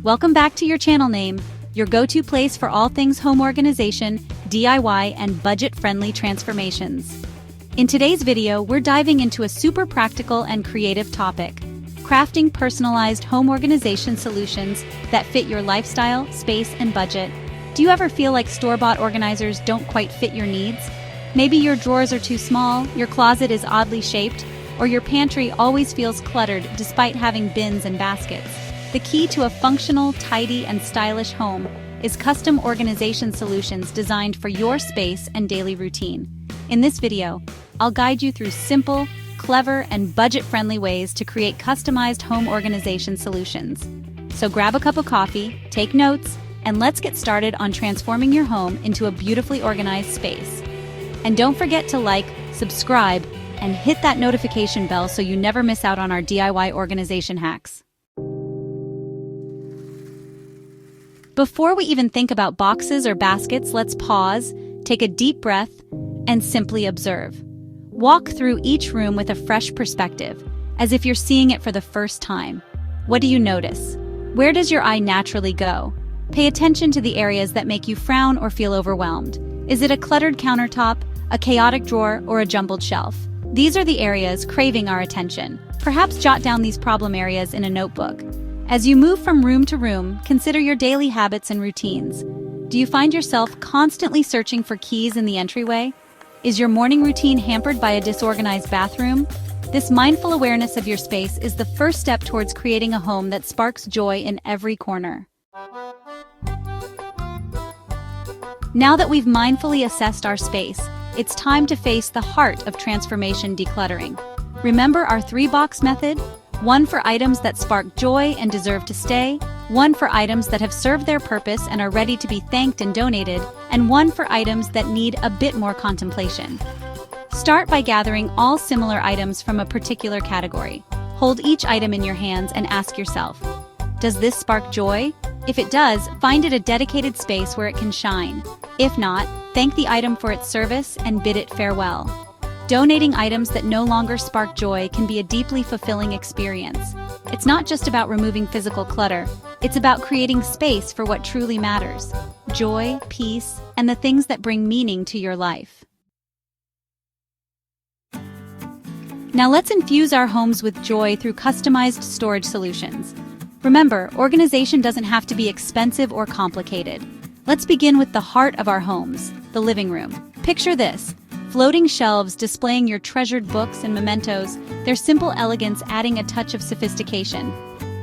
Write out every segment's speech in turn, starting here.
Welcome back to your channel name, your go-to place for all things home organization, DIY, and budget-friendly transformations. In today's video, we're diving into a super practical and creative topic: crafting personalized home organization solutions that fit your lifestyle, space, and budget. Do you ever feel like store-bought organizers don't quite fit your needs? Maybe your drawers are too small, your closet is oddly shaped, or your pantry always feels cluttered despite having bins and baskets. The key to a functional, tidy, and stylish home is custom organization solutions designed for your space and daily routine. In this video, I'll guide you through simple, clever, and budget-friendly ways to create customized home organization solutions. So grab a cup of coffee, take notes, and let's get started on transforming your home into a beautifully organized space. And don't forget to like, subscribe, and hit that notification bell so you never miss out on our DIY organization hacks. Before we even think about boxes or baskets, let's pause, take a deep breath, and simply observe. Walk through each room with a fresh perspective, as if you're seeing it for the first time. What do you notice? Where does your eye naturally go? Pay attention to the areas that make you frown or feel overwhelmed. Is it a cluttered countertop, a chaotic drawer, or a jumbled shelf? These are the areas craving our attention. Perhaps jot down these problem areas in a notebook. As you move from room to room, consider your daily habits and routines. Do you find yourself constantly searching for keys in the entryway? Is your morning routine hampered by a disorganized bathroom? This mindful awareness of your space is the first step towards creating a home that sparks joy in every corner. Now that we've mindfully assessed our space, it's time to face the heart of transformation decluttering. Remember our 3-box method? 1 for items that spark joy and deserve to stay, 1 for items that have served their purpose and are ready to be thanked and donated, and 1 for items that need a bit more contemplation. Start by gathering all similar items from a particular category. Hold each item in your hands and ask yourself, does this spark joy? If it does, find it a dedicated space where it can shine. If not, thank the item for its service and bid it farewell. Donating items that no longer spark joy can be a deeply fulfilling experience. It's not just about removing physical clutter, it's about creating space for what truly matters: joy, peace, and the things that bring meaning to your life. Now let's infuse our homes with joy through customized storage solutions. Remember, organization doesn't have to be expensive or complicated. Let's begin with the heart of our homes, the living room. Picture this: floating shelves displaying your treasured books and mementos, their simple elegance adding a touch of sophistication.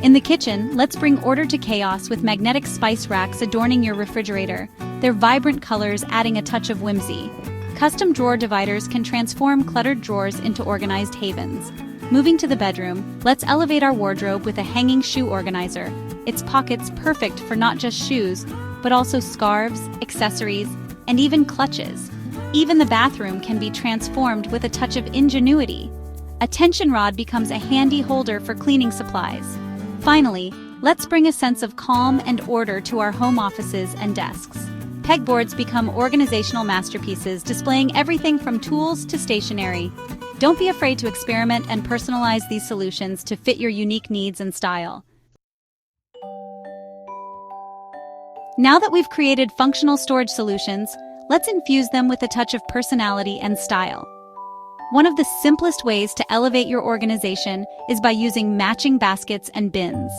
In the kitchen, let's bring order to chaos with magnetic spice racks adorning your refrigerator, their vibrant colors adding a touch of whimsy. Custom drawer dividers can transform cluttered drawers into organized havens. Moving to the bedroom, let's elevate our wardrobe with a hanging shoe organizer, its pockets perfect for not just shoes, but also scarves, accessories, and even clutches. Even the bathroom can be transformed with a touch of ingenuity. A tension rod becomes a handy holder for cleaning supplies. Finally, let's bring a sense of calm and order to our home offices and desks. Pegboards become organizational masterpieces, displaying everything from tools to stationery. Don't be afraid to experiment and personalize these solutions to fit your unique needs and style. Now that we've created functional storage solutions, let's infuse them with a touch of personality and style. One of the simplest ways to elevate your organization is by using matching baskets and bins.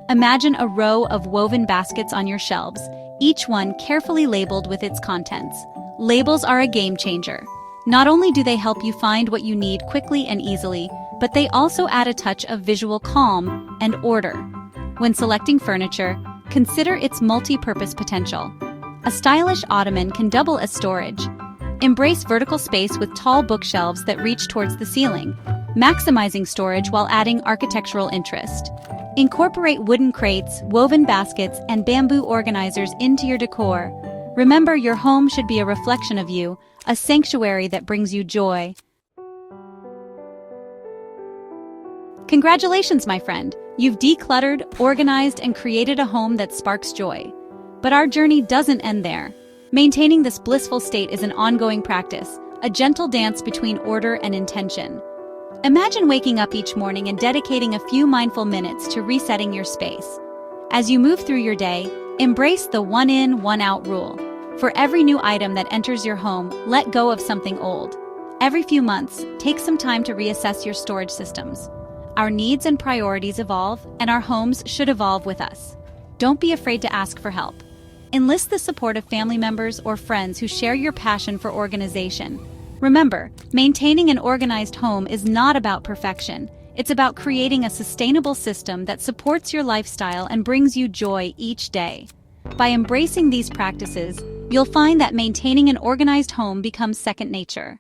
Imagine a row of woven baskets on your shelves, each one carefully labeled with its contents. Labels are a game changer. Not only do they help you find what you need quickly and easily, but they also add a touch of visual calm and order. When selecting furniture, consider its multi-purpose potential. A stylish ottoman can double as storage. Embrace vertical space with tall bookshelves that reach towards the ceiling, maximizing storage while adding architectural interest. Incorporate wooden crates, woven baskets, and bamboo organizers into your decor. Remember, your home should be a reflection of you, a sanctuary that brings you joy. Congratulations, my friend! You've decluttered, organized, and created a home that sparks joy. But our journey doesn't end there. Maintaining this blissful state is an ongoing practice, a gentle dance between order and intention. Imagine waking up each morning and dedicating a few mindful minutes to resetting your space. As you move through your day, embrace the one in, one out rule. For every new item that enters your home, let go of something old. Every few months, take some time to reassess your storage systems. Our needs and priorities evolve, and our homes should evolve with us. Don't be afraid to ask for help. Enlist the support of family members or friends who share your passion for organization. Remember, maintaining an organized home is not about perfection. It's about creating a sustainable system that supports your lifestyle and brings you joy each day. By embracing these practices, you'll find that maintaining an organized home becomes second nature.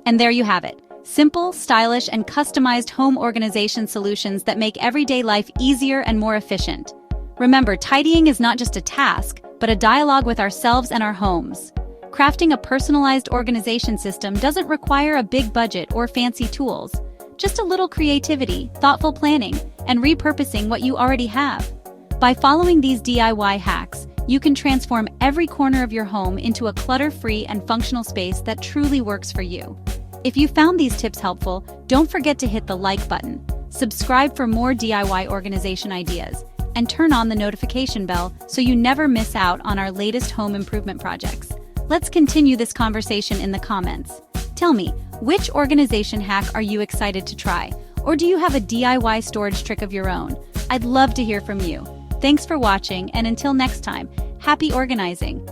And there you have it. Simple, stylish, and customized home organization solutions that make everyday life easier and more efficient. Remember, tidying is not just a task, but a dialogue with ourselves and our homes. Crafting a personalized organization system doesn't require a big budget or fancy tools. Just a little creativity, thoughtful planning, and repurposing what you already have. By following these DIY hacks, you can transform every corner of your home into a clutter-free and functional space that truly works for you. If you found these tips helpful, don't forget to hit the like button, subscribe for more DIY organization ideas, and turn on the notification bell so you never miss out on our latest home improvement projects. Let's continue this conversation in the comments. Tell me, which organization hack are you excited to try? Or do you have a DIY storage trick of your own? I'd love to hear from you. Thanks for watching, and until next time, happy organizing.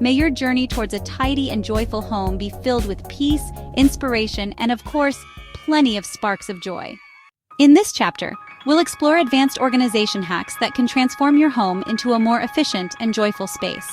May your journey towards a tidy and joyful home be filled with peace, inspiration, and of course, plenty of sparks of joy. In this chapter, we'll explore advanced organization hacks that can transform your home into a more efficient and joyful space.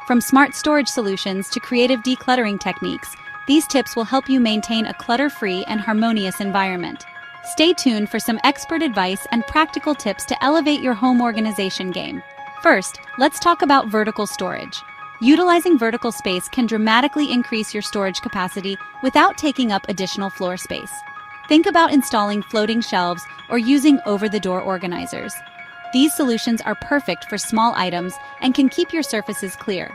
From smart storage solutions to creative decluttering techniques, these tips will help you maintain a clutter-free and harmonious environment. Stay tuned for some expert advice and practical tips to elevate your home organization game. First, let's talk about vertical storage. Utilizing vertical space can dramatically increase your storage capacity without taking up additional floor space. Think about installing floating shelves or using over-the-door organizers. These solutions are perfect for small items and can keep your surfaces clear.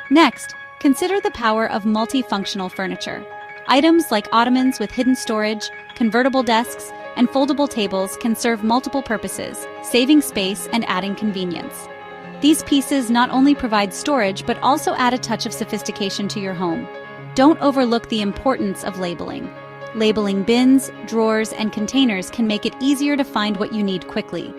Next, consider the power of multifunctional furniture. Items like ottomans with hidden storage, convertible desks, and foldable tables can serve multiple purposes, saving space and adding convenience. These pieces not only provide storage but also add a touch of sophistication to your home. Don't overlook the importance of labeling. Labeling bins, drawers, and containers can make it easier to find what you need quickly.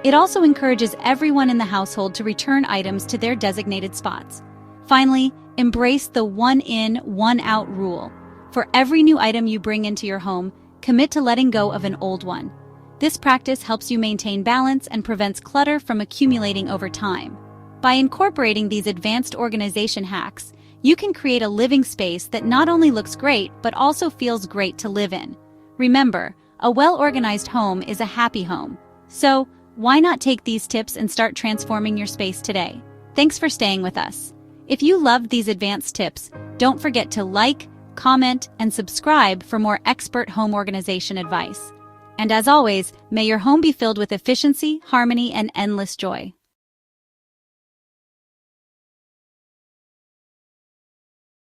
It also encourages everyone in the household to return items to their designated spots. Finally, embrace the one in, one out rule. For every new item you bring into your home, commit to letting go of an old one. This practice helps you maintain balance and prevents clutter from accumulating over time. By incorporating these advanced organization hacks, you can create a living space that not only looks great but also feels great to live in. Remember, a well-organized home is a happy home. So, why not take these tips and start transforming your space today? Thanks for staying with us. If you loved these advanced tips, don't forget to like, comment, and subscribe for more expert home organization advice. And as always, may your home be filled with efficiency, harmony, and endless joy.